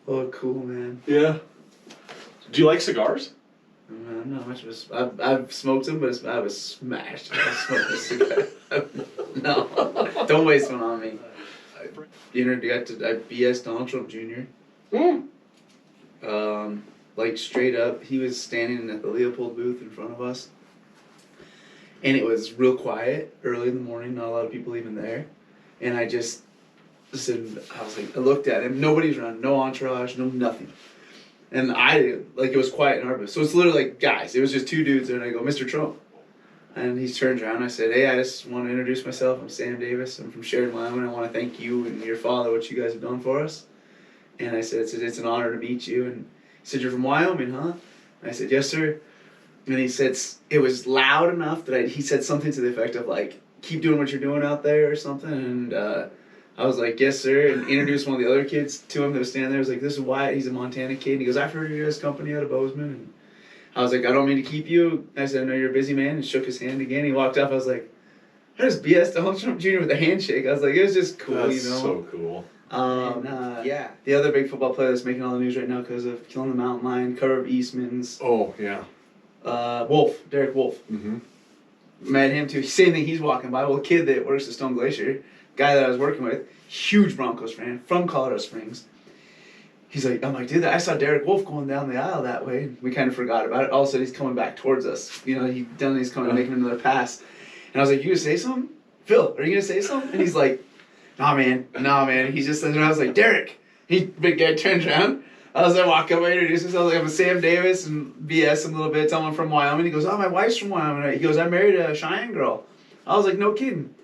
Oh, cool, man. Yeah. Do you like cigars? I'm not much of a... I've smoked them, but I was smashed. I smoked a cigar. No. Don't waste one on me. I BS Donald Trump Jr. Like, straight up, he was standing at the Leopold booth in front of us. And it was real quiet, early in the morning, not a lot of people even there. And I just said, I looked at him, nobody's around, no entourage, no nothing. And it was quiet in our booth. So it's literally like, guys, it was just two dudes there, and I go, Mr. Trump. And he turns around, and I said, hey, I just want to introduce myself. I'm Sam Davis. I'm from Sheridan, Wyoming. I want to thank you and your father, what you guys have done for us. And I said, it's an honor to meet you. And he said, you're from Wyoming, huh? And I said, yes, sir. And he said, it was loud enough that he said something to the effect of, like, keep doing what you're doing out there or something. And I was like, yes, sir. And introduced one of the other kids to him that was standing there. I was like, this is Wyatt. He's a Montana kid. And he goes, I've heard of your guys' company out of Bozeman. And I was like, I don't mean to keep you. I said, I know you're a busy man. And shook his hand again. He walked up. I was like, that is BS Donald Trump Jr. with a handshake. I was like, it was just cool, That's you know. so cool. Yeah. The other big football player that's making all the news right now because of killing the mountain lion, cover of Eastman's. Oh, yeah. Derek Wolf. Mm-hmm. Met him too. Same thing, he's walking by. Well, a kid that works at Stone Glacier, guy that I was working with, huge Broncos fan from Colorado Springs. He's like, I'm like, dude, I saw Derek Wolf going down the aisle that way. We kind of forgot about it. All of a sudden, he's coming back towards us. You know, he's coming making another pass. And I was like, you gonna say something? Phil, are you gonna say something? And he's like, nah, man. He's just sitting there. I was like, Derek. Big guy turns around. I was like, walk up, introduce myself. I'm Sam Davis and BS him a little bit. Tell him I'm from Wyoming. He goes, oh, my wife's from Wyoming. He goes, I married a Cheyenne girl. I was like, no kidding.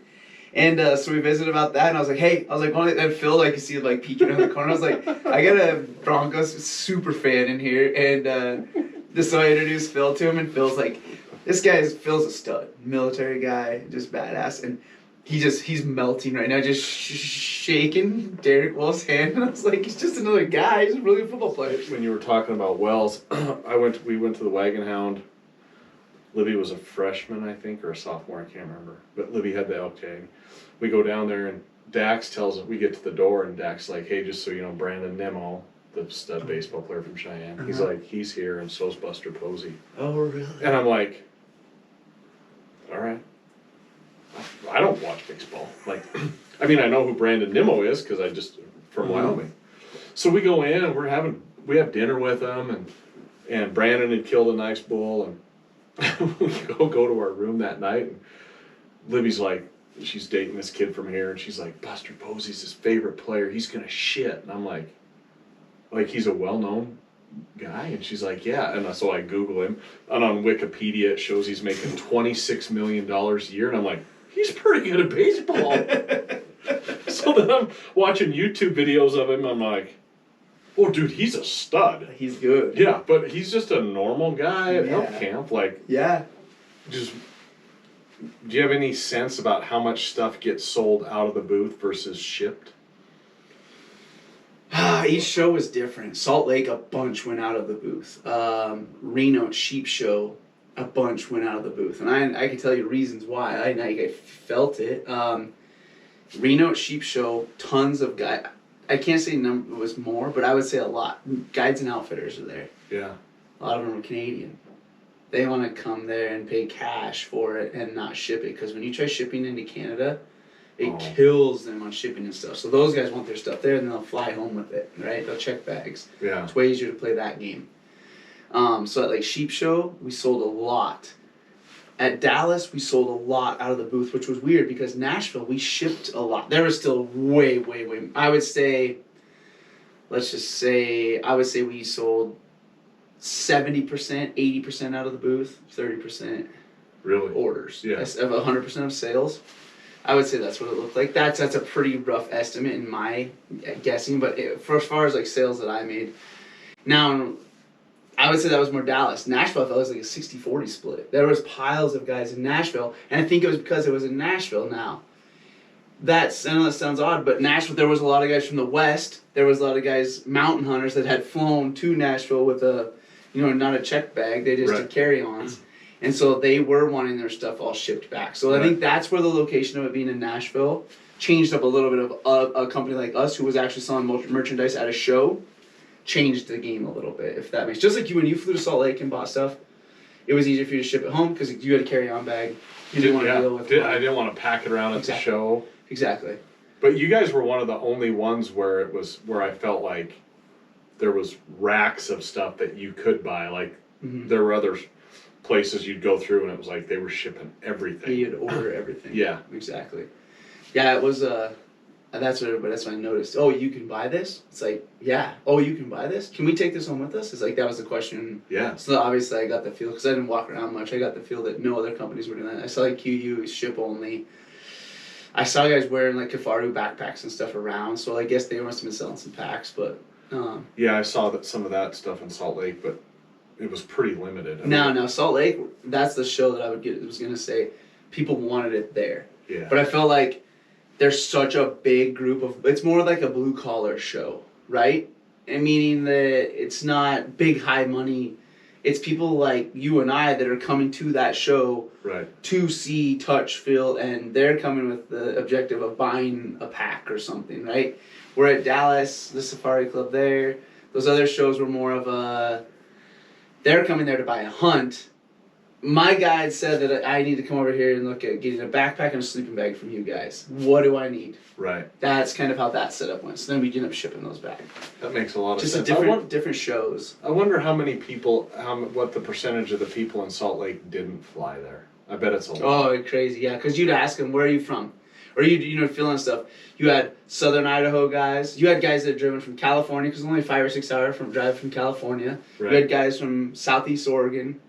And so we visited about that, and I was like, hey, and Phil, you see, peeking in the corner. I was like, I got a Broncos super fan in here, and so I introduced Phil to him, and Phil's like, Phil's a stud, military guy, just badass, and he's melting right now, just shaking Derek Wells' hand, and I was like, he's just another guy, he's a really good football player. When you were talking about Wells, we went to the Wagon Hound. Libby was a freshman, I think, or a sophomore, I can't remember. But Libby had the elk tag. We go down there, and Dax tells us, we get to the door, and Dax like, hey, just so you know, Brandon Nemo, the stud baseball player from Cheyenne, he's like, he's here, and so's Buster Posey. Oh, really? And I'm like, all right. I don't watch baseball. I mean, I know who Brandon Nemo is, because from Wyoming. So we go in, and we have dinner with them, and Brandon had killed a nice bull, and we go to our room that night, and Libby's like, she's dating this kid from here, and she's like, Buster Posey's his favorite player, he's gonna shit. And I'm like he's a well-known guy? And she's like, yeah. And so I Google him, and on Wikipedia it shows he's making $26 million a year, and I'm like, he's pretty good at baseball. So then I'm watching YouTube videos of him, I'm like, oh, dude, he's a stud. He's good. Yeah, but he's just a normal guy at elk camp. Yeah. Just, do you have any sense about how much stuff gets sold out of the booth versus shipped? Each show was different. Salt Lake, a bunch went out of the booth. Reno Sheep Show, a bunch went out of the booth. And I can tell you reasons why. I felt it. Reno Sheep Show, tons of guys. I can't say number was more, but I would say a lot. Guides and outfitters are there. Yeah. A lot of them are Canadian. They want to come there and pay cash for it and not ship it. Because when you try shipping into Canada, it kills them on shipping and stuff. So those guys want their stuff there, and they'll fly home with it, right? They'll check bags. Yeah. It's way easier to play that game. So at Sheep Show, we sold a lot. At Dallas, we sold a lot out of the booth, which was weird because Nashville, we shipped a lot. There was still way. I would say we sold 70%, 80% out of the booth, 30% really orders. Yeah. Of 100% of sales. I would say that's what it looked like. That's a pretty rough estimate in my guessing, but for as far as sales that I made, now I would say that was more Dallas. Nashville, I felt it was like a 60-40 split. There was piles of guys in Nashville, and I think it was because it was in Nashville now. I know that sounds odd, but Nashville, there was a lot of guys from the West. There was a lot of guys, mountain hunters, that had flown to Nashville with not a check bag. They just did carry-ons. And so they were wanting their stuff all shipped back. So I think that's where the location of it being in Nashville changed up a little bit of a company like us who was actually selling merchandise at a show. changed the game a little bit, if that makes, just like you when you flew to Salt Lake and bought stuff, it was easier for you to ship it home because you had a carry-on bag. You didn't want to deal with I didn't want to pack it around at the show. Exactly. But you guys were one of the only ones where I felt like there was racks of stuff that you could buy. Like there were other places you'd go through and it was like they were shipping everything. You'd order everything. Yeah. Exactly. Yeah, it was that's what I noticed. Oh, you can buy this? It's like, yeah. Oh, you can buy this? Can we take this home with us? It's like, that was the question. Yeah. So obviously I got the feel, because I didn't walk around much, I got the feel that no other companies were doing that. I saw like QU, ship only. I saw guys wearing like Kafaru backpacks and stuff around, so I guess they must have been selling some packs, but... yeah, I saw some of that stuff in Salt Lake, but it was pretty limited. No, Salt Lake, that's the show that I was going to say. People wanted it there. Yeah. But I felt like there's such a big group of... It's more like a blue-collar show, right? And meaning that it's not big, high money. It's people like you and I that are coming to that show to see, touch, feel, and they're coming with the objective of buying a pack or something, right? We're at Dallas, the Safari Club there. Those other shows were more of a... They're coming there to buy a hunt. My guide said that I need to come over here and look at getting a backpack and a sleeping bag from you guys. What do I need? Right. That's kind of how that setup went. So then we end up shipping those back. That makes a lot of sense. Just different shows. I wonder how many people, what the percentage of the people in Salt Lake didn't fly there. I bet it's a lot. Oh, crazy, yeah. Because you'd ask them, where are you from? Or you feeling stuff. You had Southern Idaho guys. You had guys that had driven from California, because only 5 or 6 hour drive from California. Right. You had guys from Southeast Oregon.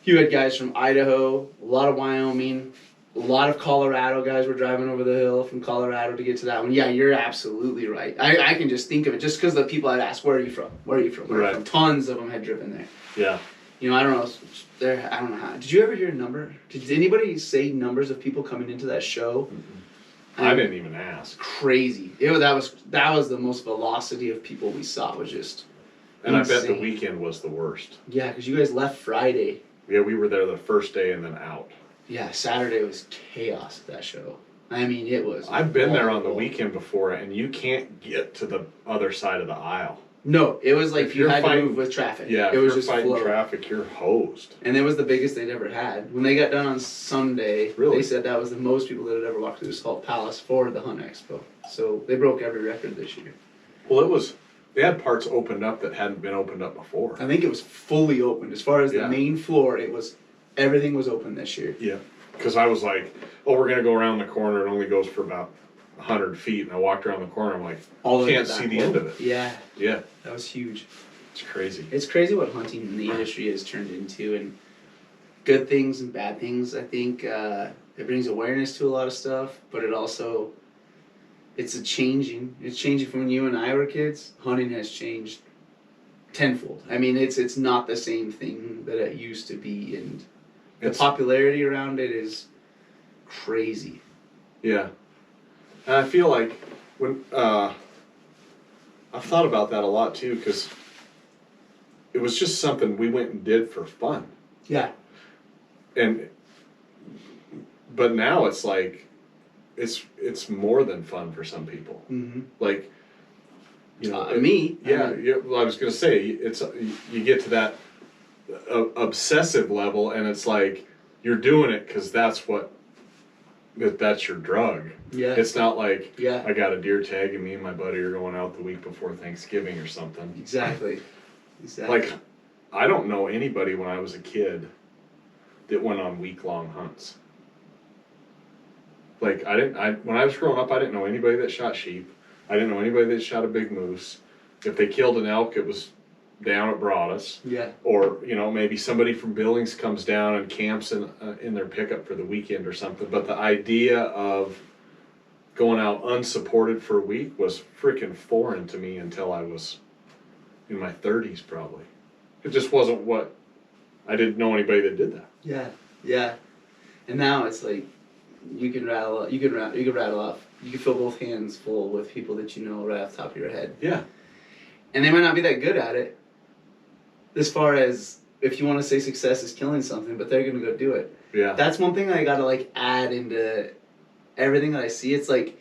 You had guys from Idaho, a lot of Wyoming, a lot of Colorado guys were driving over the hill from Colorado to get to that one. Yeah, you're absolutely right. I can just think of it just because the people I'd ask, where are you from? Where are you from? Where are you from? Tons of them had driven there. Yeah. I don't know. I don't know how. Did you ever hear a number? Did anybody say numbers of people coming into that show? I didn't even ask. Crazy. That was the most velocity of people we saw. Was just and insane. I bet the weekend was the worst. Yeah, because you guys left Friday. Yeah, we were there the first day and then out. Yeah, Saturday was chaos at that show. I mean, it was. I've been there on the weekend before, and you can't get to the other side of the aisle. No, it was like you had to move with traffic. Yeah, it was just just fighting traffic, you're hosed. And it was the biggest they'd ever had. When they got done on Sunday, they said that was the most people that had ever walked through the Salt Palace for the Hunt Expo. So they broke every record this year. Well, they had parts opened up that hadn't been opened up before. I think it was fully opened. As far as the main floor, everything was open this year. Yeah, because I was like, we're going to go around the corner. It only goes for about 100 feet. And I walked around the corner. I'm like, can't see the end of it. Yeah. Yeah. That was huge. It's crazy. It's crazy what hunting in the industry has turned into, and good things and bad things. I think it brings awareness to a lot of stuff, but it also... It's changing from when you and I were kids. Hunting has changed tenfold. I mean, it's not the same thing that it used to be, and the popularity around it is crazy. Yeah, and I feel like when I've thought about that a lot too, because it was just something we went and did for fun. Yeah. But now it's like. It's more than fun for some people. Mm-hmm. Like, me. Yeah, well, I was gonna say you get to that obsessive level, and it's like you're doing it because that's your drug. Yeah. It's not like I got a deer tag and me and my buddy are going out the week before Thanksgiving or something. Exactly. Like, I don't know anybody when I was a kid that went on week-long hunts. Like, when I was growing up, I didn't know anybody that shot sheep. I didn't know anybody that shot a big moose. If they killed an elk, it was down at Broadus. Yeah. Or, maybe somebody from Billings comes down and camps in their pickup for the weekend or something. But the idea of going out unsupported for a week was freaking foreign to me until I was in my 30s, probably. It just wasn't I didn't know anybody that did that. Yeah, yeah. And now it's like, you can rattle off. You can fill both hands full with people that you know right off the top of your head. Yeah. And they might not be that good at it. As far as if you want to say success is killing something, but they're gonna go do it. Yeah. That's one thing I gotta add into everything that I see. It's like,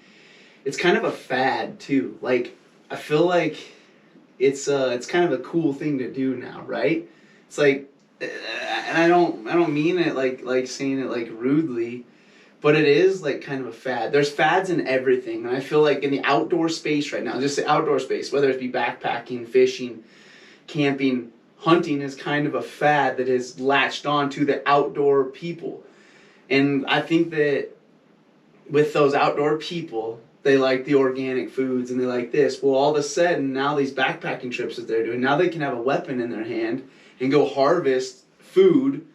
it's kind of a fad too. Like, I feel like it's kind of a cool thing to do now, right? It's like, and I don't mean it like saying it like rudely, but it is like kind of a fad. There's fads in everything, and I feel like in the outdoor space right now, just the outdoor space, whether it be backpacking, fishing, camping, hunting is kind of a fad that has latched on to the outdoor people. And I think that with those outdoor people, they like the organic foods and they like this. Well, all of a sudden, now these backpacking trips that they're doing, now they can have a weapon in their hand and go harvest food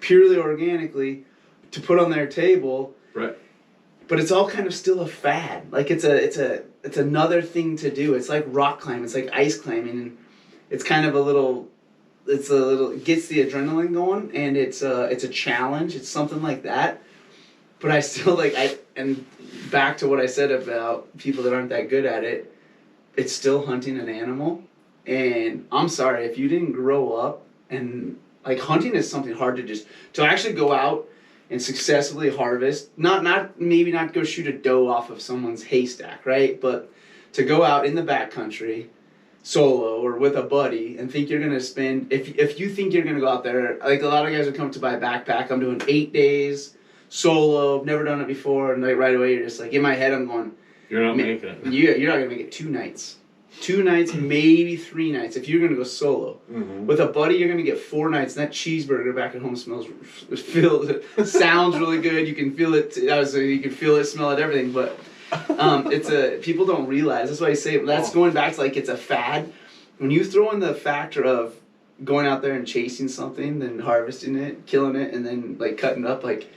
purely organically to put on their table. Right. But it's all kind of still a fad. Like it's another thing to do. It's like rock climbing. It's like ice climbing, and it's kind of it gets the adrenaline going, and it's a challenge. It's something like that. But I still and back to what I said about people that aren't that good at it, it's still hunting an animal. And I'm sorry, if you didn't grow up and like hunting is something hard to actually go out and successfully harvest, maybe not go shoot a doe off of someone's haystack, right? But to go out in the backcountry solo or with a buddy and think you're gonna spend if you think you're gonna go out there, like a lot of guys would come to buy a backpack, I'm doing 8 days solo, never done it before, and like right away you're just like, in my head I'm going, you're not making it. You're not gonna make it 2 nights. 2 nights, maybe 3 nights if you're gonna go solo. Mm-hmm. With a buddy, you're gonna get 4 nights, and that cheeseburger back at home sounds really good. You can feel it. You can feel it, smell it, everything. But people don't realize. That's why I say that's going back to like it's a fad. When you throw in the factor of going out there and chasing something, then harvesting it, killing it, and then like cutting up, like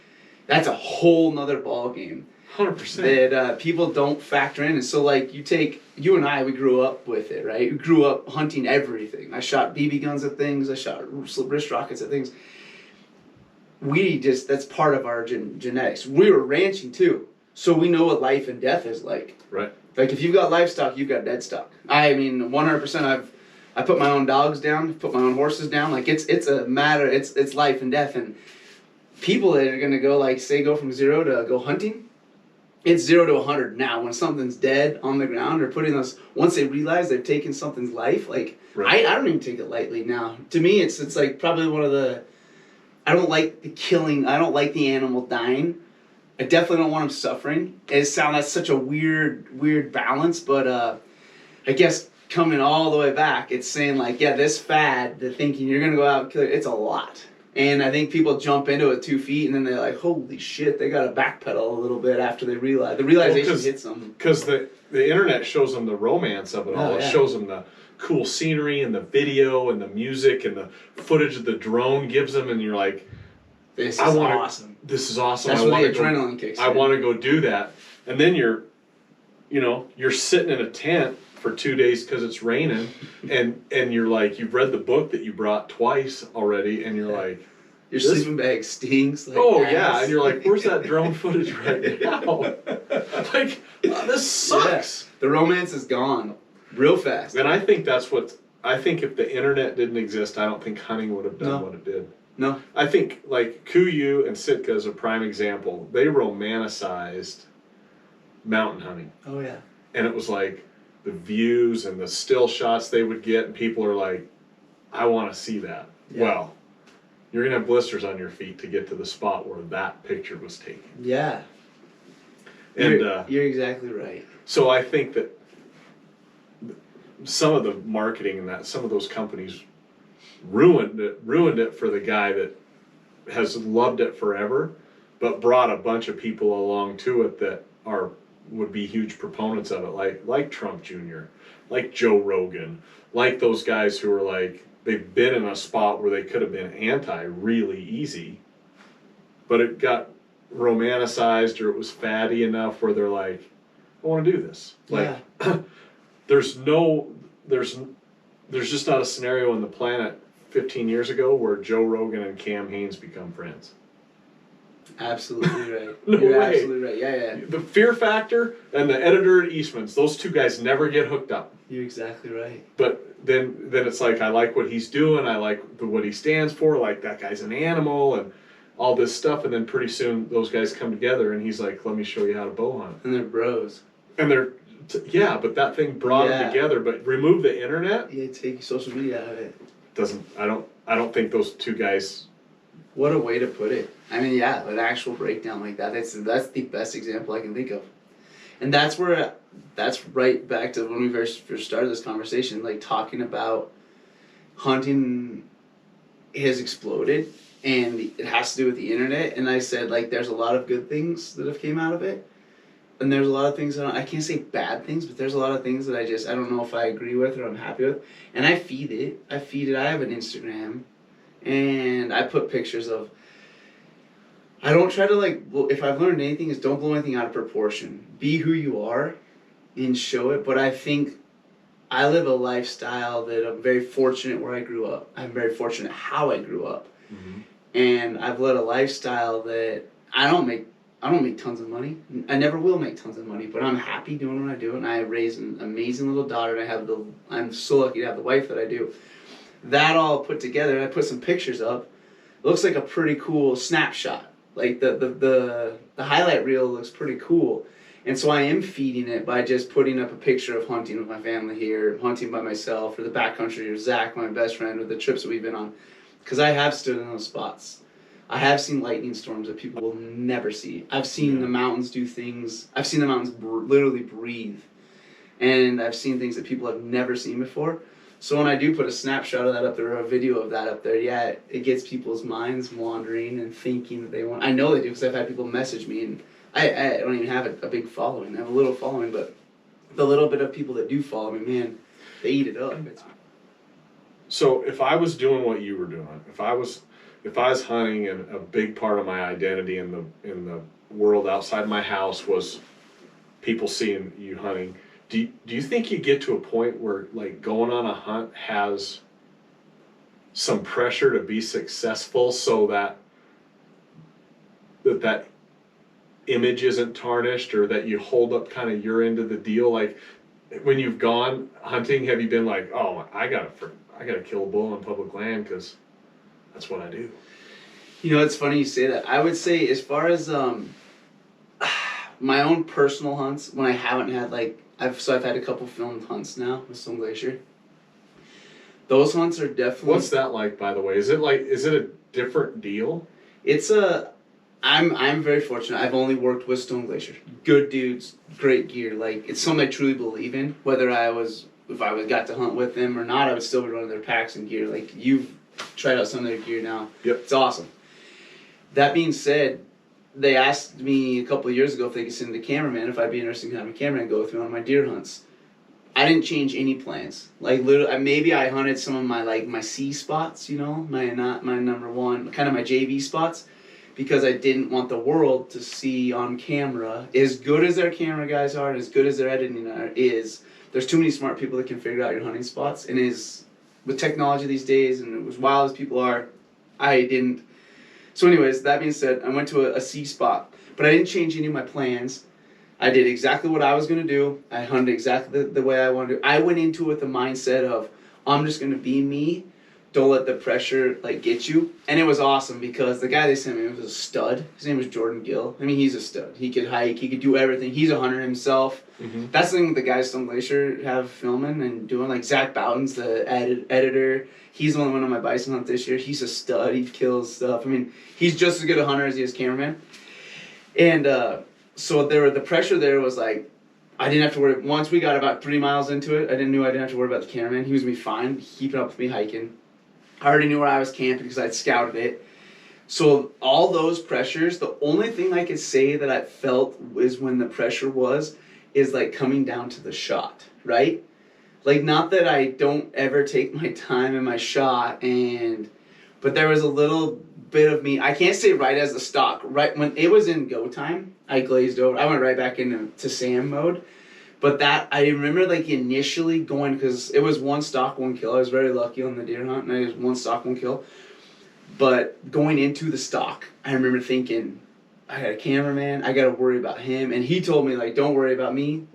that's a whole nother ball game. 100%. That people don't factor in. And so like you and I, we grew up with it, right? We grew up hunting everything. I shot BB guns at things. I shot wrist rockets at things. That's part of our genetics. We were ranching too. So we know what life and death is like. Right. Like if you've got livestock, you've got dead stock. I mean, 100%. I put my own dogs down, put my own horses down. Like it's a matter. It's life and death. And people that are gonna go go from 0 to go hunting, it's 0 to 100 now. When something's dead on the ground or once they realize they've taken something's life, like right. I don't even take it lightly now. To me, it's like probably one of the. I don't like the killing. I don't like the animal dying. I definitely don't want them suffering. That's such a weird balance, but I guess coming all the way back, it's saying like, yeah, this fad, the thinking you're gonna go out and kill it, it's a lot. And I think people jump into it 2 feet, and then they're like, holy shit, they got to backpedal a little bit after they realize. The realization hits them. Because the internet shows them the romance of it all. It shows them the cool scenery and the video and the music and the footage of the drone gives them, and you're like, this is awesome. This is awesome. That's where the adrenaline kicks in. I want to go do that. And then you're sitting in a tent for 2 days because it's raining, and you're like, you've read the book that you brought twice already, and you're like, your sleeping bag stinks. Like yeah, and you're like, where's that drone footage right now? Like, this sucks. Yeah. The romance is gone real fast. And I think I think if the internet didn't exist, I don't think hunting would have done what it did. No. I think like Kuyu and Sitka is a prime example. They romanticized mountain hunting. Oh yeah. And it was like the views and the still shots they would get, and people are like, I want to see that. Yeah. Well, you're gonna have blisters on your feet to get to the spot where that picture was taken. Yeah. And you're exactly right. So I think that some of the marketing and that some of those companies ruined it for the guy that has loved it forever, but brought a bunch of people along to it that would be huge proponents of it, like Trump Jr., like Joe Rogan, like those guys who are like, they've been in a spot where they could have been anti really easy, but it got romanticized or it was fatty enough where they're like, I want to do this. Like, there's just not a scenario on the planet 15 years ago where Joe Rogan and Cam Hanes become friends. Absolutely right. You're way. Absolutely right. Yeah. The Fear Factor and the editor at Eastman's, those two guys never get hooked up. You're exactly right. But then it's like, I like what he's doing, I like what he stands for, like that guy's an animal and all this stuff, and then pretty soon those guys come together and he's like, let me show you how to bow hunt. And they're bros. And they're Yeah, but that thing brought them together. But remove the internet. Yeah, take social media out of it. Doesn't. I don't think those two guys. What a way to put it. I mean, yeah, an actual breakdown like that. That's the best example I can think of. And that's right back to when we first started this conversation, like talking about hunting has exploded and it has to do with the internet. And I said, like, there's a lot of good things that have came out of it. And there's a lot of things I can't say bad things, but there's a lot of things that I don't know if I agree with or I'm happy with. And I feed it. I have an Instagram. And I put pictures of, I don't try to if I've learned anything is don't blow anything out of proportion. Be who you are and show it. But I think I live a lifestyle that I'm very fortunate where I grew up. I'm very fortunate how I grew up. Mm-hmm. And I've led a lifestyle that I don't make tons of money. I never will make tons of money, but I'm happy doing what I do. And I raised an amazing little daughter and I'm so lucky to have the wife that I do. That all put together, I put some pictures up. It looks like a pretty cool snapshot. Like the highlight reel looks pretty cool. And so I am feeding it by just putting up a picture of hunting with my family here, hunting by myself, or the backcountry, or Zach, my best friend, or the trips that we've been on. Because I have stood in those spots. I have seen lightning storms that people will never see. I've seen the mountains do things. I've seen the mountains literally breathe. And I've seen things that people have never seen before. So when I do put a snapshot of that up there or a video of that up there, yeah, it gets people's minds wandering and thinking that they want. I know they do because I've had people message me, and I don't even have a big following. I have a little following, but the little bit of people that do follow me, man, they eat it up. So if I was doing what you were doing, if I was hunting, and a big part of my identity in the world outside my house was people seeing you hunting. Do you think you get to a point where like going on a hunt has some pressure to be successful so that image isn't tarnished, or that you hold up kind of your end of the deal? Like when you've gone hunting, have you been like, oh, I gotta kill a bull on public land because that's what I do? You know, it's funny you say that. I would say as far as my own personal hunts, when I haven't had I've had a couple filmed hunts now with Stone Glacier. Those hunts are definitely. What's that like, by the way? Is it a different deal? I'm very fortunate. I've only worked with Stone Glacier. Good dudes, great gear. Like, it's something I truly believe in. Whether if I got to hunt with them or not, I would still be running their packs and gear. Like, you've tried out some of their gear now. Yep. It's awesome. That being said, they asked me a couple of years ago if they could send a cameraman, if I'd be interested in having a cameraman go with me on my deer hunts. I didn't change any plans. Like, literally, maybe I hunted some of my C spots, you know, my number one, kind of my JV spots, because I didn't want the world to see on camera, as good as their camera guys are and as good as their editing is, there's too many smart people that can figure out your hunting spots. And with technology these days, and as wild as people are, I didn't. So anyways, that being said, I went to a C spot, but I didn't change any of my plans. I did exactly what I was going to do. I hunted exactly the way I wanted to. I went into it with the mindset of, I'm just going to be me. Don't let the pressure get you. And it was awesome because the guy they sent me was a stud. His name was Jordan Gill. I mean, he's a stud. He could hike. He could do everything. He's a hunter himself. Mm-hmm. That's the thing with the guys Stone Glacier have filming and doing. Like Zach Bowden's the editor. He's the one that went on my bison hunt this year. He's a stud. He kills stuff. I mean, he's just as good a hunter as he is cameraman. And so the pressure there was like, I didn't have to worry. Once we got about 3 miles into it, I didn't have to worry about the cameraman. He was going to be fine, keeping up with me hiking. I already knew where I was camping because I'd scouted it. So all those pressures, the only thing I could say that I felt is when the pressure is like coming down to the shot, right? Like, not that I don't ever take my time in my shot, but there was a little bit of me, I can't say right as the stock, right when it was in go time, I glazed over. I went right back into Sam mode. But that, I remember initially going, because it was one stock, one kill. I was very lucky on the deer hunt, and I was one stock, one kill. But going into the stock, I remember thinking, I got a cameraman, I got to worry about him. And he told me, don't worry about me,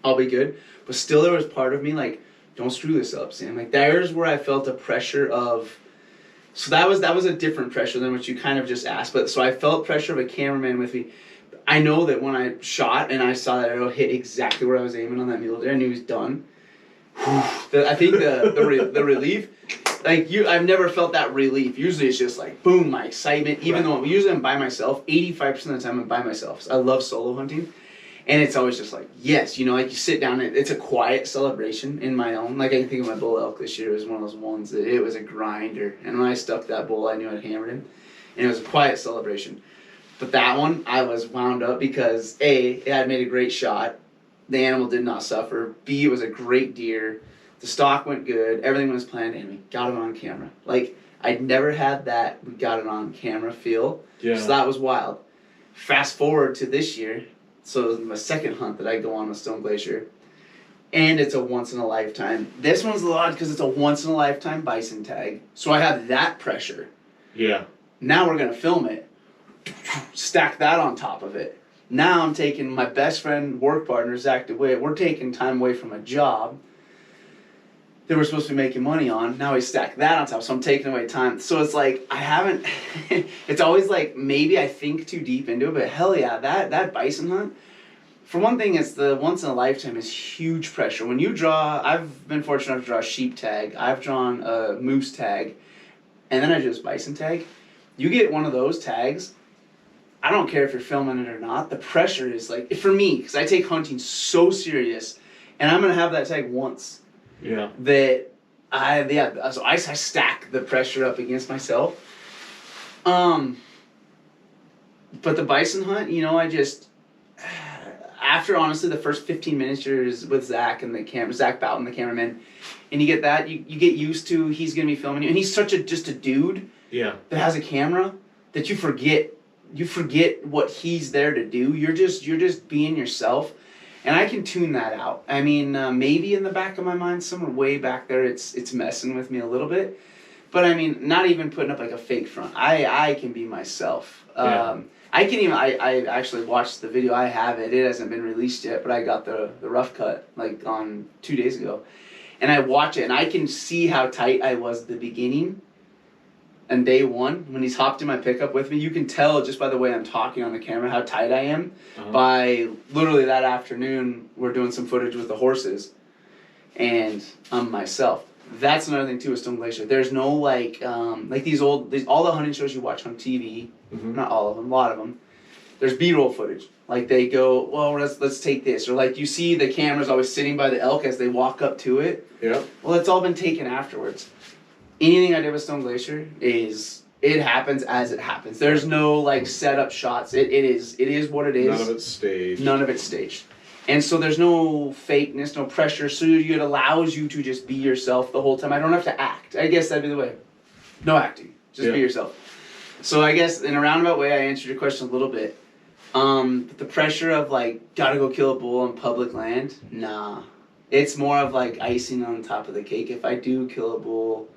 I'll be good. But still there was part of me, don't screw this up, Sam. There's where I felt a pressure of, so that was a different pressure than what you kind of just asked. But so I felt pressure of a cameraman with me. I know that when I shot and I saw that arrow hit exactly where I was aiming on that mule deer, I knew he was done. I think the relief, like I've never felt that relief. Usually it's just like boom, my excitement. Even though usually I'm by myself, 85% of the time I'm by myself. So I love solo hunting, and it's always just like yes, like you sit down and it's a quiet celebration in my own. Like I can think of my bull elk this year. It was one of those ones that it was a grinder, and when I stuck that bull, I knew I'd hammered him, and it was a quiet celebration. But that one, I was wound up because A, it had made a great shot. The animal did not suffer. B, it was a great deer. The stock went good. Everything was planned, and we got it on camera. Like, I'd never had that we got it on camera feel. Yeah. So that was wild. Fast forward to this year. So it was my second hunt that I go on with Stone Glacier. And it's a once-in-a-lifetime. This one's a lot because it's a once-in-a-lifetime bison tag. So I have that pressure. Yeah. Now we're going to film it. Stack that on top of it. Now I'm taking my best friend, work partner, Zach DeWitt. We're taking time away from a job that we're supposed to be making money on. Now we stack that on top, so I'm taking away time. So it's like, I haven't, it's always like, maybe I think too deep into it, but hell yeah, that bison hunt, for one thing, it's the once in a lifetime is huge pressure. When you draw, I've been fortunate enough to draw a sheep tag, I've drawn a moose tag, and then I do this bison tag. You get one of those tags, I don't care if you're filming it or not, the pressure is like, for me, because I take hunting so serious, and I'm going to have that tag once. Yeah. That so I stack the pressure up against myself. But the bison hunt, I just, after honestly the first 15 minutes you're with Zach and Zach Boughton, the cameraman, and you get that, you get used to he's going to be filming you, and he's such just a dude that has a camera that you forget what he's there to do. You're just being yourself. And I can tune that out. I mean, maybe in the back of my mind, somewhere way back there, it's messing with me a little bit. But I mean, not even putting up like a fake front. I can be myself. Yeah. I actually watched the video. I have it. It hasn't been released yet, but I got the rough cut like on 2 days ago. And I watch it, and I can see how tight I was at the beginning. And day one, when he's hopped in my pickup with me, you can tell just by the way I'm talking on the camera how tight I am. Uh-huh. By literally that afternoon, we're doing some footage with the horses, and I'm myself. That's another thing too with Stone Glacier. There's no like all the hunting shows you watch on TV, not all of them, a lot of them. There's B-roll footage. Like they go, well, let's take this, or like you see the camera's always sitting by the elk as they walk up to it. Yeah. Well, it's all been taken afterwards. Anything I did with Stone Glacier it happens as it happens. There's no like setup shots. It is what it is. None of it's staged. And so there's no fakeness, no pressure. So it allows you to just be yourself the whole time. I don't have to act. I guess that'd be the way. No acting. Just be yourself. So I guess in a roundabout way I answered your question a little bit. But the pressure of like gotta go kill a bull on public land, nah. It's more of like icing on top of the cake. If I do kill a bull,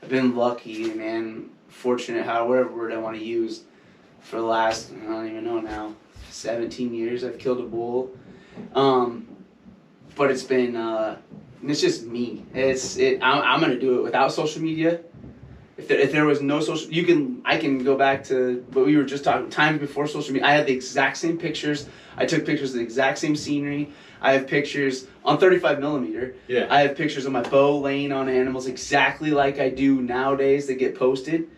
I've been lucky, man, fortunate, whatever word I want to use, for the last, I don't even know now, 17 years I've killed a bull. But it's been, it's just me. I'm going to do it without social media. If there was no social, I can go back to what we were just talking, times before social media. I had the exact same pictures. I took pictures of the exact same scenery. I have pictures on 35 millimeter. Yeah. I have pictures of my bow laying on animals exactly like I do nowadays that get posted.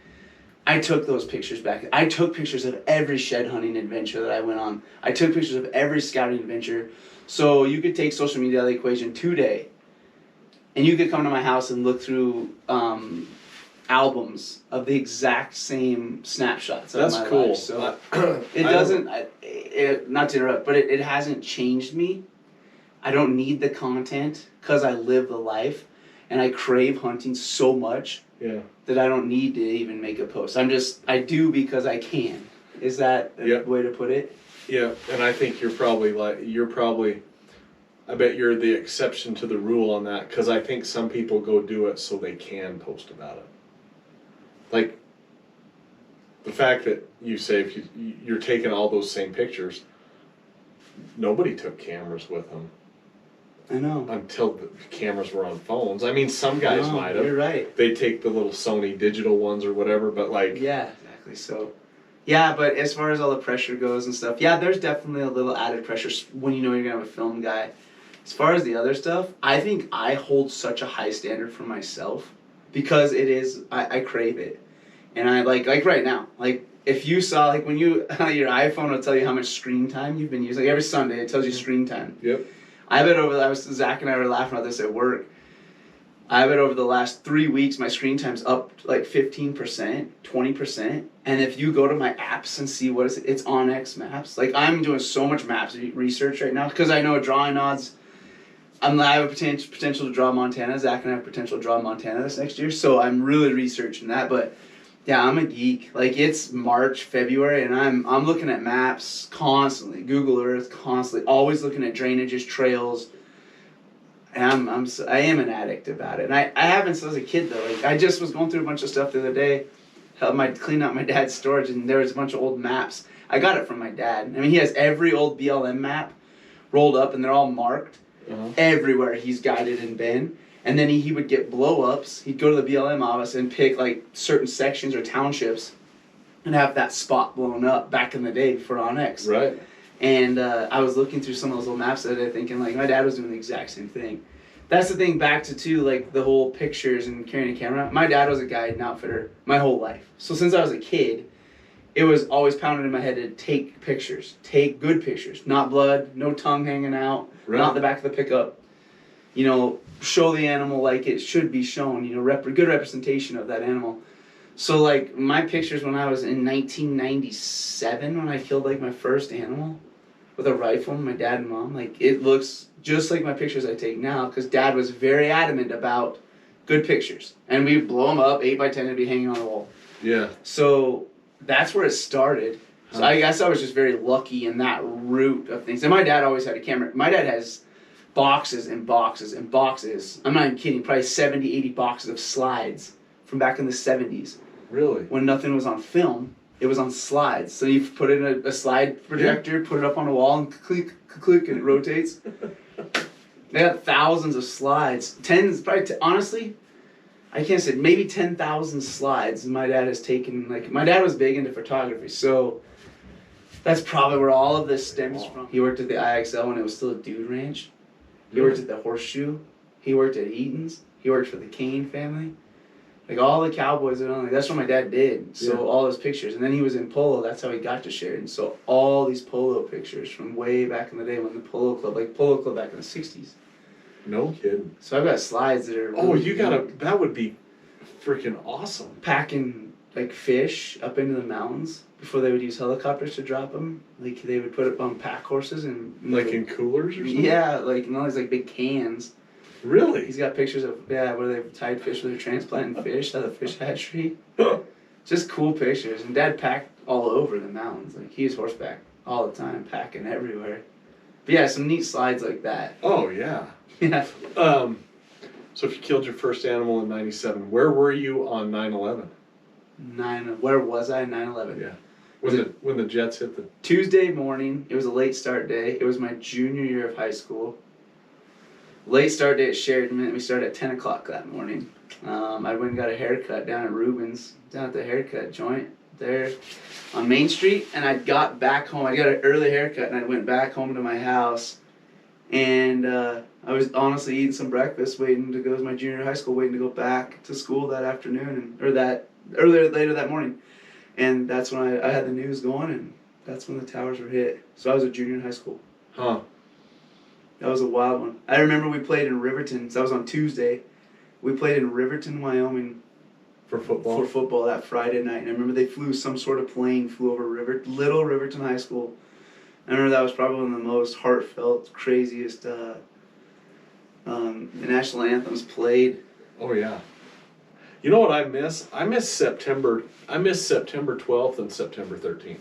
I took those pictures back. I took pictures of every shed hunting adventure that I went on. I took pictures of every scouting adventure. So you could take social media out of the equation today, and you could come to my house and look through albums of the exact same snapshots of my life. So it doesn't, not to interrupt, but it hasn't changed me. I don't need the content because I live the life, and I crave hunting so much that I don't need to even make a post. I do because I can. Is that a way to put it? Yeah, and I think I bet you're the exception to the rule on that, because I think some people go do it so they can post about it. Like, the fact that you say if you're taking all those same pictures, nobody took cameras with them. I know. Until the cameras were on phones. I mean, some guys might have. You're right. They take the little Sony digital ones or whatever, but like... Yeah, exactly. So, Yeah, but as far as all the pressure goes and stuff, yeah, there's definitely a little added pressure when you know you're gonna have a film guy. As far as the other stuff, I think I hold such a high standard for myself because it is I crave it, and I like right now, like if you saw like when you your iPhone will tell you how much screen time you've been using. Like every Sunday it tells you screen time. Yep. I bet Zach and I were laughing about this at work. I bet over the last 3 weeks, my screen time's up like 15%, 20%. And if you go to my apps and see it's on X Maps. Like I'm doing so much maps research right now because I know drawing odds. I have a potential to draw Montana. Zach and I have potential to draw Montana this next year. So I'm really researching that. But yeah, I'm a geek. Like it's March, February, and I'm looking at maps constantly, Google Earth constantly, always looking at drainages, trails. And I am an addict about it. And I haven't since I was a kid though. Like I just was going through a bunch of stuff the other day, clean out my dad's storage, and there was a bunch of old maps. I got it from my dad. I mean, he has every old BLM map rolled up, and they're all marked. Everywhere he's guided and been. And then he would get blow-ups. He'd go to the BLM office and pick like certain sections or townships and have that spot blown up back in the day before Onyx. Right. And I was looking through some of those old maps the other day thinking like my dad was doing the exact same thing. That's the thing back to too, like the whole pictures and carrying a camera. My dad was a guide and outfitter my whole life. So since I was a kid, it was always pounded in my head to take pictures. Take good pictures. Not blood, no tongue hanging out, not the back of the pickup. You know, show the animal like it should be shown, you know, good representation of that animal. So like my pictures when I was in 1997 when I killed like my first animal with a rifle, my dad and mom, like it looks just like my pictures I take now because Dad was very adamant about good pictures. And we'd blow them up, 8x10 would be hanging on the wall. Yeah. So that's where it started. So I guess I was just very lucky in that route of things. And my dad always had a camera. My dad has boxes and boxes and boxes. I'm not even kidding. Probably 70, 80 boxes of slides from back in the 70s. Really? When nothing was on film, it was on slides. So you put in a slide projector, put it up on a wall, and click, and it rotates. They had thousands of slides. Honestly, I can't say, maybe 10,000 slides my dad has taken. Like, my dad was big into photography, so that's probably where all of this stems from. He worked at the IXL when it was still a dude ranch. He worked at the Horseshoe. He worked at Eaton's. He worked for the Kane family. Like, all the cowboys and all, like, that's what my dad did. So, all those pictures. And then he was in polo. That's how he got to Sheridan. So, all these polo pictures from way back in the day when the polo club back in the 60s. No kidding. So, I've got slides that are... that would be freaking awesome. Packing, like, fish up into the mountains before they would use helicopters to drop them. Like, they would put it on pack horses and... Like in coolers or something? Yeah, like, in all these, like, big cans. Really? He's got pictures of, where they've tied fish where they're transplanting fish at the fish hatchery. Just cool pictures. And Dad packed all over the mountains. Like, he was horseback all the time, packing everywhere. But yeah, some neat slides like that. Oh, yeah. Yeah. So if you killed your first animal in 97, where were you on 9/11? Where was I in 9/11? Yeah. When the jets hit the... Tuesday morning. It was a late start day. It was my junior year of high school. Late start day at Sheridan. We started at 10 o'clock that morning. I went and got a haircut down at Rubens, down at the haircut joint there on Main Street. And I got back home. I got an early haircut and I went back home to my house. And I was honestly eating some breakfast, waiting to go to my junior year of high school, waiting to go back to school that afternoon, later that morning. And that's when I had the news going, and that's when the towers were hit. So I was a junior in high school. Huh. That was a wild one. I remember we played in Riverton. So that was on Tuesday. We played in Riverton, Wyoming. For football? For football that Friday night. And I remember they flew some sort of plane, flew over Little Riverton High School. I remember that was probably one of the most heartfelt, craziest national anthems played. Oh, yeah. You know what I miss? I miss September 12th and September 13th.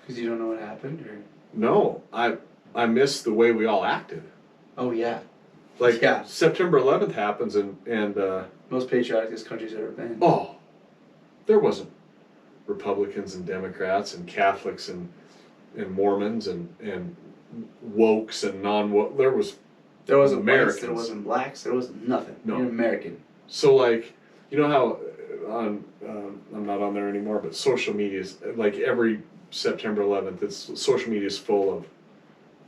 Because you don't know what happened? Or? No. I miss the way we all acted. Oh, yeah. Like, September 11th happens and most patriotic this country's ever been. Oh. There wasn't Republicans and Democrats and Catholics and Mormons and wokes and non-woke. There wasn't Americans. Americans. There wasn't blacks. There wasn't nothing. No. You're American. So, like, you know how I'm not on there anymore, but social media is like every September 11th. It's social media is full of,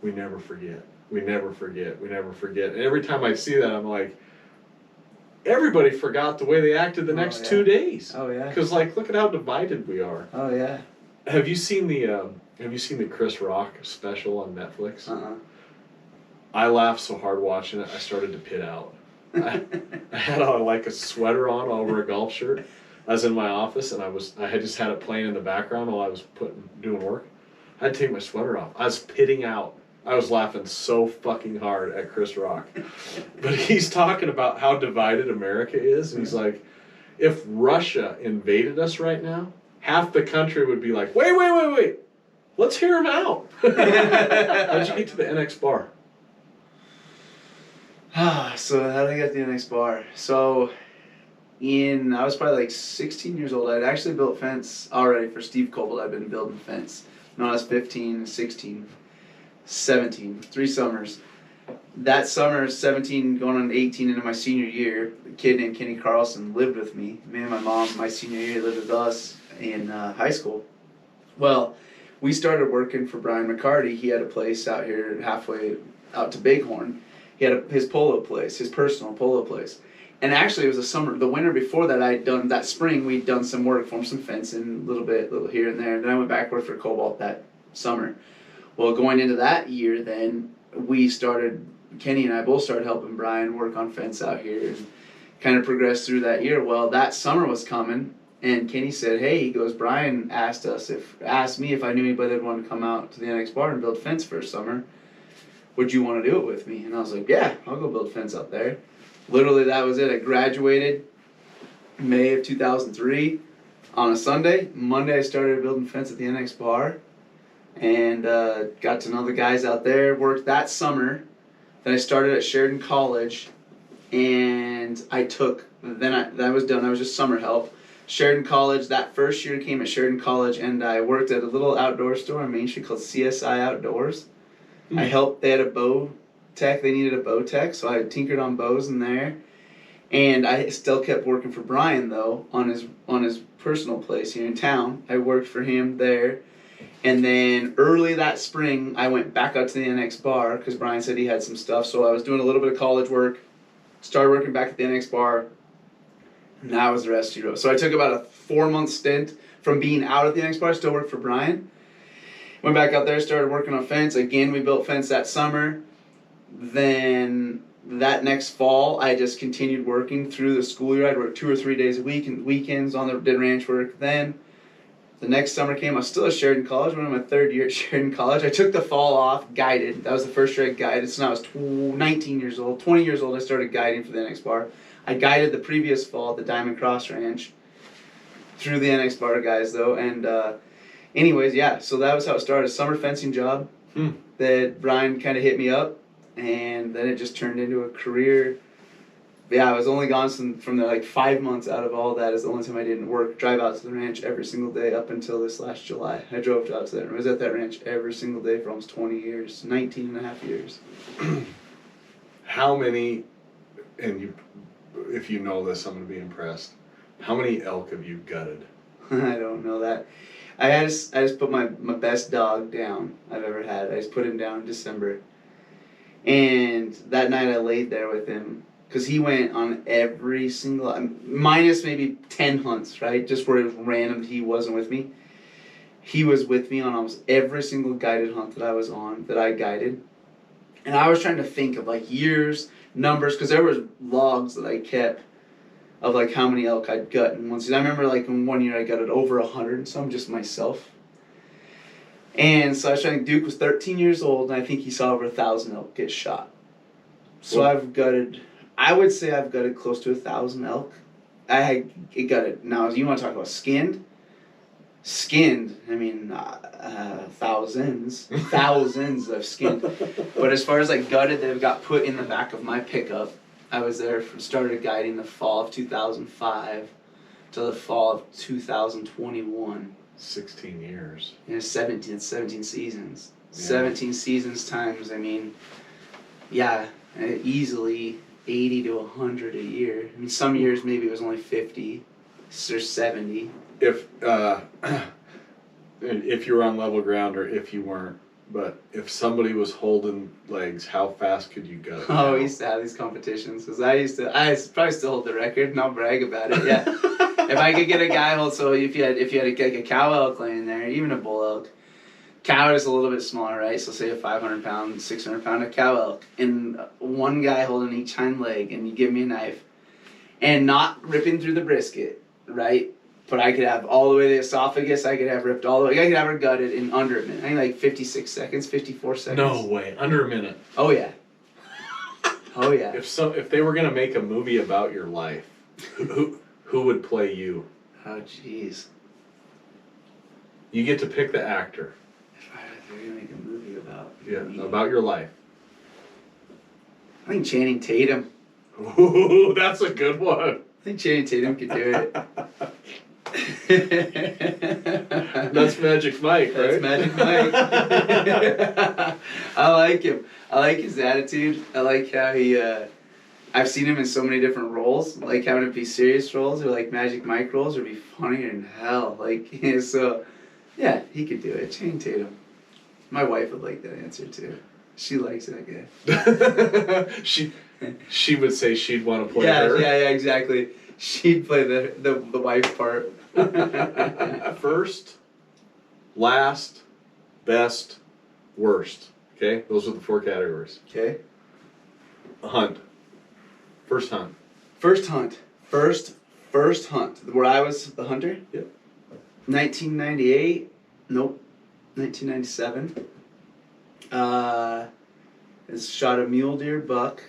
we never forget, we never forget, we never forget. And every time I see that, I'm like, everybody forgot the way they acted the next 2 days. Oh yeah. Because like, look at how divided we are. Oh yeah. Have you seen the Chris Rock special on Netflix? I laughed so hard watching it, I started to pit out. I had a sweater on over a golf shirt. I was in my office and I had just had it playing in the background while I was doing work. I had to take my sweater off. I was pitting out. I was laughing so fucking hard at Chris Rock. But he's talking about how divided America is, and he's like, if Russia invaded us right now, half the country would be like, wait, let's hear him out. How'd you get to the NX bar? So how did I get to the NX bar? So I was probably like 16 years old. I'd actually built fence already for Steve Coble. I'd been building fence when I was 15, 16, 17, 3 summers. That summer, 17 going on 18 into my senior year, a kid named Kenny Carlson lived with me. Me and my mom, my senior year, lived with us in high school. Well, we started working for Brian McCarty. He had a place out here halfway out to Bighorn. He had his polo place, his personal polo place. And actually it was the winter before that that spring we'd done some work for him, some fencing, a little here and there. Then I went back work for Cobalt that summer. Well, going into that year then, Kenny and I both started helping Brian work on fence out here and kind of progressed through that year. Well, that summer was coming and Kenny said, hey, he goes, Brian asked me if I knew anybody that wanted to come out to the NX bar and build fence for a summer. Would you want to do it with me? And I was like, yeah, I'll go build fence out there. Literally, that was it. I graduated May of 2003 on a Sunday. Monday, I started building fence at the NX bar and got to know the guys out there. Worked that summer. Then I started at Sheridan College, and that was done. I was just summer help. Sheridan College, that first year came at Sheridan College, and I worked at a little outdoor store on Main Street called CSI Outdoors. I helped, they had a bow tech, they needed a bow tech, so I tinkered on bows in there. And I still kept working for Brian though, on his personal place here in town. I worked for him there. And then early that spring, I went back out to the NX bar because Brian said he had some stuff. So I was doing a little bit of college work, started working back at the NX bar, and that was the rest of it. So I took about a 4-month stint from being out at the NX bar, still worked for Brian. Went back out there, started working on fence. Again, we built fence that summer. Then that next fall, I just continued working through the school year. I'd work 2 or 3 days a week and weekends did ranch work. Then the next summer came. I was still at Sheridan College. Went on my 3rd year at Sheridan College. I took the fall off, guided. That was the first year I guided. So now I was 19 years old. 20 years old, I started guiding for the NX bar. I guided the previous fall at the Diamond Cross Ranch through the NX bar guys though. And anyways, yeah, so that was how it started. A summer fencing job that Brian kind of hit me up, and then it just turned into a career. Yeah, I was only gone from the 5 months out of all that is the only time I didn't drive out to the ranch every single day up until this last July. I drove out to that. I was at that ranch every single day for almost 20 years, 19 and a half years. How many, and if you know this, I'm going to be impressed. How many elk have you gutted? I don't know that. I just put my best dog down I've ever had. I just put him down in December. And that night I laid there with him because he went on every single, minus maybe 10 hunts, right? Just where it was random he wasn't with me. He was with me on almost every single guided hunt that I was on, that I guided. And I was trying to think of years, numbers, because there was logs that I kept of how many elk I'd gut in one season. I remember in 1 year I gutted over 100 and some just myself. And so I was trying, Duke was 13 years old and I think he saw over 1,000 elk get shot. So I would say I've gutted close to 1,000 elk. I gutted. Now you want to talk about skinned? Skinned, I mean, thousands of skinned. But as far as gutted, they've got put in the back of my pickup. I was there, started guiding the fall of 2005 to the fall of 2021. 16 years. Yeah, 17 seasons. Yeah. 17 seasons times, easily 80 to 100 a year. Some years maybe it was only 50. or 70. If you were on level ground or if you weren't, but if somebody was holding legs, how fast could you go? Oh, we used to have these competitions because I probably still hold the record and I'll brag about it. Yeah, if I could get a guy hold, so if you had a cow elk laying there, even a bull elk, cow is a little bit smaller, right? So say a 500 pound, 600 pound of cow elk, and one guy holding each hind leg, and you give me a knife, and not ripping through the brisket, right? But I could have all the way to the esophagus. I could have ripped all the way. I could have her gutted in under a minute. I think like 56 seconds, 54 seconds. No way, under a minute. Oh yeah. Oh yeah. If they were gonna make a movie about your life, who would play you? Oh jeez. You get to pick the actor. If they were gonna make a movie about me. About your life. I think Channing Tatum. Ooh, that's a good one. I think Channing Tatum could do it. That's Magic Mike, right? That's Magic Mike. I like him. I like his attitude. I like how he. I've seen him in so many different roles. Like having to be serious roles or like Magic Mike roles, or be funnier than hell. Like so, yeah, he could do it. Channing Tatum. My wife would like that answer too. She likes that guy. She would say she'd want to play her. Yeah, exactly. She'd play the wife part. First, last, best, worst. Okay, those are the 4 categories. Okay. A hunt. First hunt. First hunt. First hunt. Where I was the hunter? Yep. 1998. Nope. 1997. Shot a mule deer buck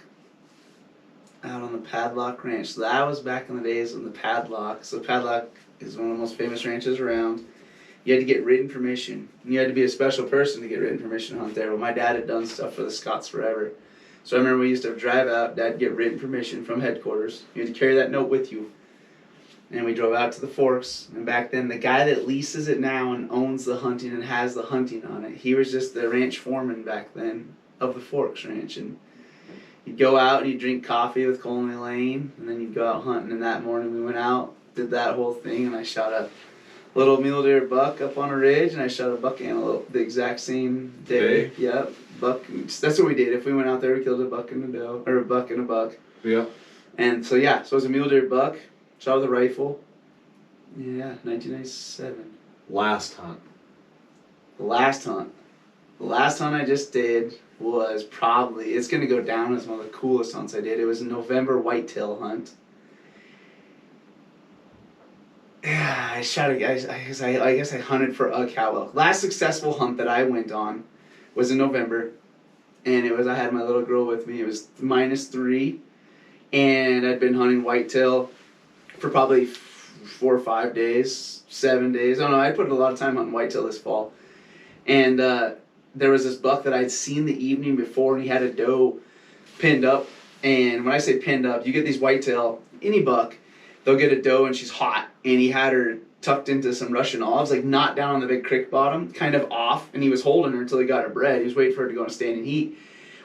out on the Padlock Ranch. So that was back in the days when the Padlock. So Padlock is one of the most famous ranches around. You had to get written permission. And you had to be a special person to get written permission to hunt there. Well, my dad had done stuff for the Scots forever. So I remember we used to drive out. Dad get written permission from headquarters. You had to carry that note with you. And we drove out to the Forks. And back then, the guy that leases it now and owns the hunting and has the hunting on it, he was just the ranch foreman back then of the Forks Ranch. And you'd go out and you'd drink coffee with Cole and Elaine, and then you'd go out hunting. And that morning we went out, did that whole thing, and I shot a little mule deer buck up on a ridge, and I shot a buck antelope the exact same day. Yep, buck. That's what we did. If we went out there, we killed a buck and a doe, or a buck and a buck. Yeah. And so yeah, so it was a mule deer buck. Shot with a rifle. Yeah, 1997. Last hunt. The last hunt I just did was probably, it's going to go down as one of the coolest hunts I did. It was a November whitetail hunt. Yeah, I shot I guess I hunted for a cow elk. Last successful hunt that I went on was in November. And I had my little girl with me. It was -3. And I'd been hunting whitetail for probably 4 or 5 days, 7 days. I don't know, I put a lot of time hunting whitetail this fall. And there was this buck that I'd seen the evening before, and he had a doe pinned up. And when I say pinned up, you get these whitetail, any buck, they'll get a doe and she's hot. And he had her tucked into some Russian olives, like not down on the big creek bottom, kind of off. And he was holding her until he got her bred. He was waiting for her to go in standing heat.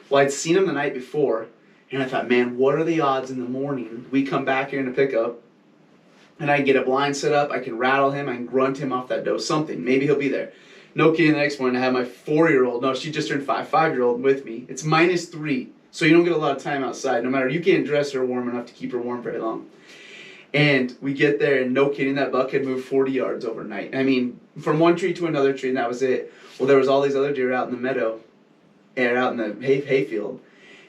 Well, I'd seen him the night before, and I thought, man, what are the odds in the morning we come back here in a pickup, and I can get a blind set up, I can rattle him, I can grunt him off that doe, something. Maybe he'll be there. No kidding, the next morning I have my 4-year-old, no, she just turned 5-year-old with me. It's -3, so you don't get a lot of time outside. No matter, you can't dress her warm enough to keep her warm very long. And we get there, and no kidding, that buck had moved 40 yards overnight. I mean, from one tree to another tree, and that was it. Well, there was all these other deer out in the meadow, and out in the hayfield.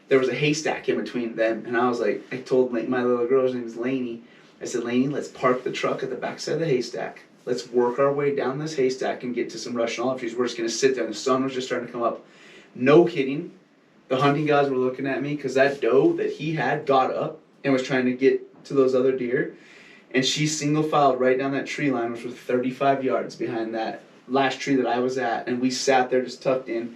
There was a haystack in between them, and I was like, I told my little girl, her name is Lainey, I said, Lainey, let's park the truck at the backside of the haystack. Let's work our way down this haystack and get to some Russian olive trees. We're just going to sit there, and the sun was just starting to come up. No kidding. The hunting guys were looking at me because that doe that he had got up and was trying to get to those other deer, and she single-filed right down that tree line, which was 35 yards behind that last tree that I was at, and we sat there just tucked in.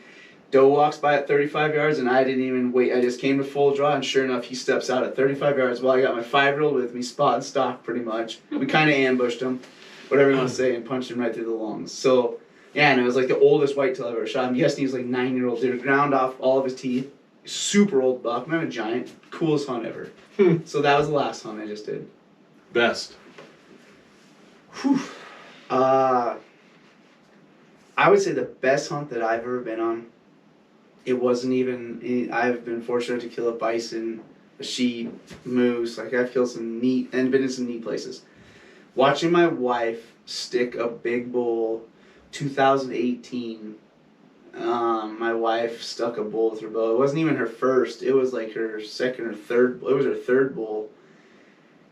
Doe walks by at 35 yards, and I didn't even wait. I just came to full draw, and sure enough, he steps out at 35 yards. Well, I got my 5-year-old with me, spot and stock pretty much. We kind of ambushed him, whatever you want to say, and punched him right through the lungs. So, yeah, and it was like the oldest whitetail I've ever shot. I'm guessing he was like 9-year-old deer, ground off all of his teeth. Super old buck, not a giant. Coolest hunt ever. So that was the last hunt I just did. Best. Whew. Uh, I would say the best hunt that I've ever been on. It wasn't even. I've been fortunate to kill a bison, a sheep, moose. Like I've killed some neat and been in some neat places. Watching my wife stick a big bull, 2018. My wife stuck a bull with her bow. It wasn't even her first. It was like her second or third. It was her third bull.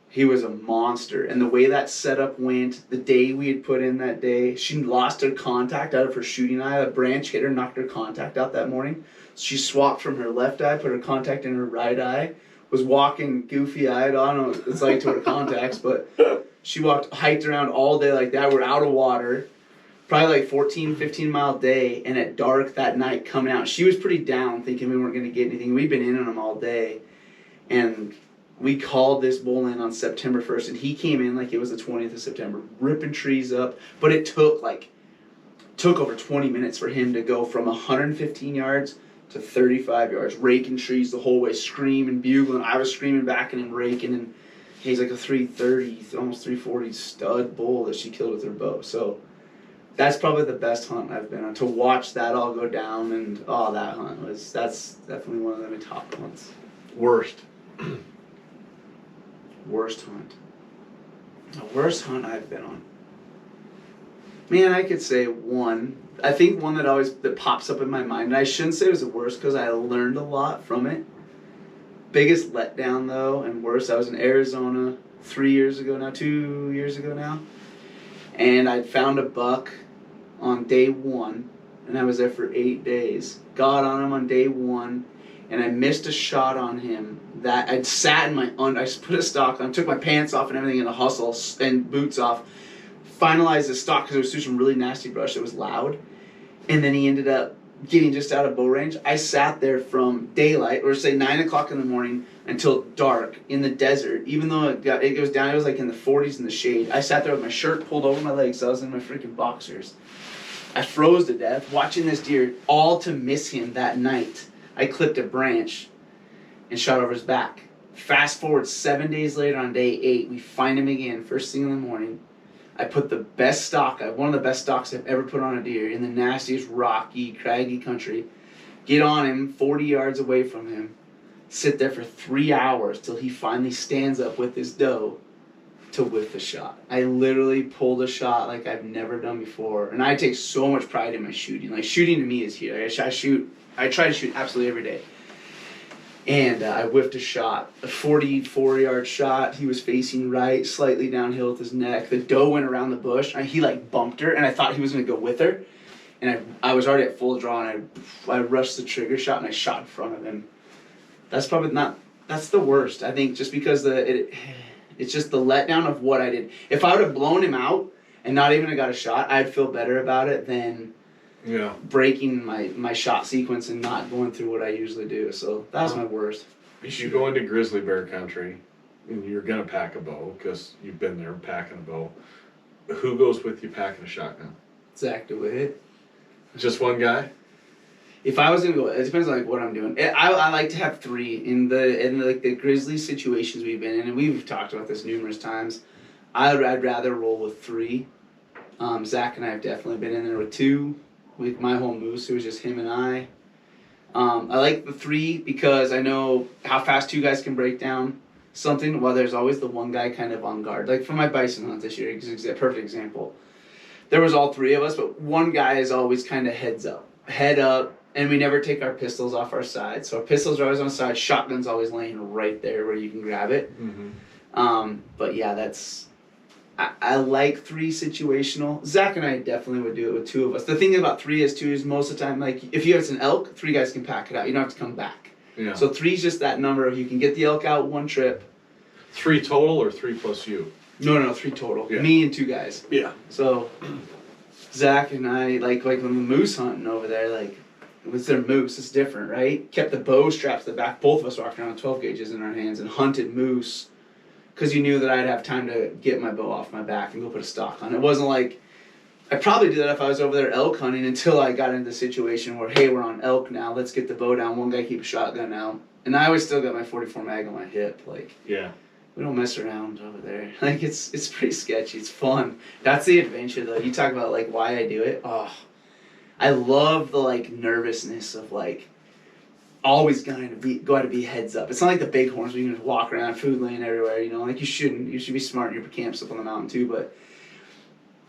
He was a monster. And the way that setup went, the day we had put in that day, she lost her contact out of her shooting eye. A branch hit her, knocked her contact out that morning. She swapped from her left eye, put her contact in her right eye, was walking goofy-eyed. I don't know what it's like to her contacts, but she hiked around all day like that. We're out of water. Probably like 14, 15-mile day, and at dark that night coming out. She was pretty down, thinking we weren't going to get anything. We'd been in on them all day, and we called this bull in on September 1st, and he came in like it was the 20th of September, ripping trees up. But it took over 20 minutes for him to go from 115 yards to 35 yards, raking trees the whole way, screaming, bugling. I was screaming back at him, raking, and he's like a 330, almost 340 stud bull that she killed with her bow. So that's probably the best hunt I've been on. To watch that all go down and that hunt that's definitely one of the top hunts. Worst hunt. The worst hunt I've been on. Man, I could say one. I think one that pops up in my mind. And I shouldn't say it was the worst because I learned a lot from it. Biggest letdown though, and worst. I was in Arizona 2 years ago now, and I'd found a buck on day one, and I was there for 8 days. Got on him on day one, and I missed a shot on him that I'd sat in my I put a stock on, took my pants off and everything in a hustle and boots off, finalized the stock because it was through some really nasty brush. It was loud, and then he ended up getting just out of bow range. I sat there from daylight, or say 9 o'clock in the morning, until dark in the desert. Even though it goes down, it was like in the 40s in the shade. I sat there with my shirt pulled over my legs, so I was in my freaking boxers. I froze to death watching this deer, all to miss him that night. I clipped a branch and shot over his back. Fast forward 7 days later on day 8, we find him again, first thing in the morning. I put the best stock, one of the best stocks I've ever put on a deer in the nastiest, rocky, craggy country. Get on him, 40 yards away from him. Sit there for 3 hours till he finally stands up with his doe to whiff the shot. I literally pulled a shot like I've never done before. And I take so much pride in my shooting. Like, shooting to me is here. I try to shoot absolutely every day. And I whiffed a shot, a 44-yard shot. He was facing right, slightly downhill with his neck. The doe went around the bush. He bumped her, and I thought he was going to go with her. And I was already at full draw, and I rushed the trigger shot, and I shot in front of him. That's the worst. I think just because it's just the letdown of what I did. If I would have blown him out and not even got a shot, I'd feel better about it than breaking my shot sequence and not going through what I usually do. So that's my worst. If you go into grizzly bear country and you're going to pack a bow, because you've been there packing a bow, who goes with you packing a shotgun? Zach DeWitt. Just one guy? If I was going to go, it depends on what I'm doing. I like to have 3 in the grizzly situations we've been in, and we've talked about this numerous times. I'd rather roll with 3. Zach and I have definitely been in there with 2. With my whole moose, it was just him and I. I like the 3 because I know how fast 2 guys can break down something, while there's always the one guy kind of on guard. Like for my bison hunt this year, is a perfect example. There was all 3 of us, but one guy is always kind of head up, and we never take our pistols off our side. So our pistols are always on the side, shotgun's always laying right there where you can grab it. Mm-hmm. But yeah, I like 3 situational. Zach and I definitely would do it with 2 of us. The thing about 3 is most of the time, like if you have an elk, 3 guys can pack it out. You don't have to come back. Yeah. So 3 is just that number of you can get the elk out one trip. 3 total or 3 plus you? No, 3 total. Yeah. Me and 2 guys. Yeah. So Zach and I, like when the moose hunting over there, like it was their moose, it's different, right? Kept the bow straps to the back. Both of us walked around with 12 gauges in our hands and hunted moose. Because you knew that I'd have time to get my bow off my back and go put a stock on. It wasn't like, I'd probably do that if I was over there elk hunting until I got into the situation where, hey, we're on elk now, let's get the bow down, one guy keep a shotgun out. And I always still got my 44 mag on my hip. Yeah. We don't mess around over there. Like it's pretty sketchy. It's fun. That's the adventure though. You talk about like why I do it. Oh, I love the like nervousness of like always got to be heads up. It's not like the bighorns where you can just walk around food laying everywhere. You know, like you shouldn't. You should be smart in your camps up on the mountain too. But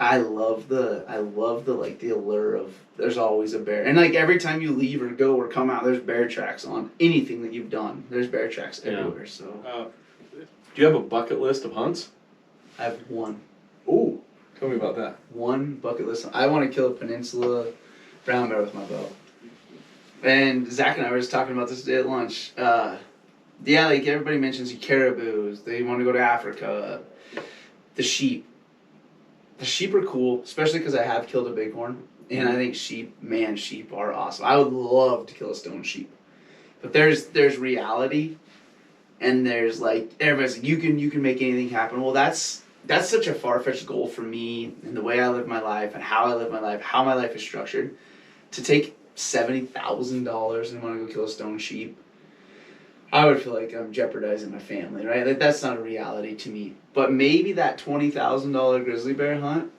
I love the like the allure of there's always a bear, and like every time you leave or go or come out, there's bear tracks on anything that you've done. There's bear tracks everywhere. So do you have a bucket list of hunts? I have one. Ooh, tell me about that. One bucket list. I want to kill a peninsula brown bear with my bow. And Zach and I were just talking about this today at lunch. Yeah, like everybody mentions the caribous. They want to go to Africa. The sheep. The sheep are cool, especially because I have killed a bighorn. And I think sheep are awesome. I would love to kill a stone sheep. But there's reality, and there's like everybody's like, you can make anything happen. Well, that's such a far-fetched goal for me and the way I live my life and how I live my life, how my life is structured. To take $70,000 and want to go kill a stone sheep, I would feel like I'm jeopardizing my family, right? Like that's not a reality to me. But maybe that $20,000 grizzly bear hunt,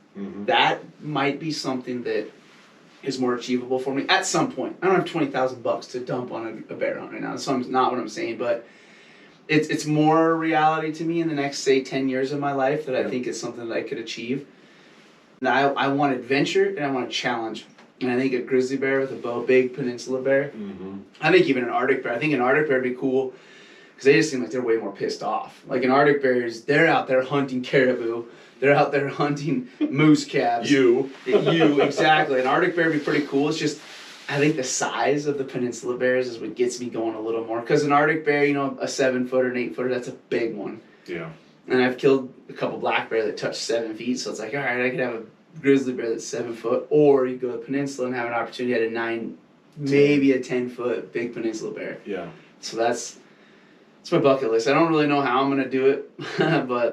that might be something that is more achievable for me at some point. I don't have $20,000 to dump on a bear hunt right now. That's not what I'm saying, but it's more reality to me in the next, say, 10 years of my life that I think is something that I could achieve. And I want adventure and I want a challenge. And I think a grizzly bear with a bow, big peninsula bear. I think even an Arctic bear. I think an Arctic bear would be cool because they just seem like they're way more pissed off. Like an Arctic bears, they're out there hunting caribou. They're out there hunting moose calves. You, exactly. An Arctic bear would be pretty cool. It's just, I think the size of the peninsula bears is what gets me going a little more. Because an Arctic bear, you know, a 7-footer, an 8-footer, that's a big one. Yeah. And I've killed a couple black bear that touch 7 feet, so it's like, all right, I could have a grizzly bear that's 7 foot, or you go to the peninsula and have an opportunity at a 9, maybe a 10-foot big peninsula bear. Yeah. So that's my bucket list. I don't really know how I'm gonna do it, but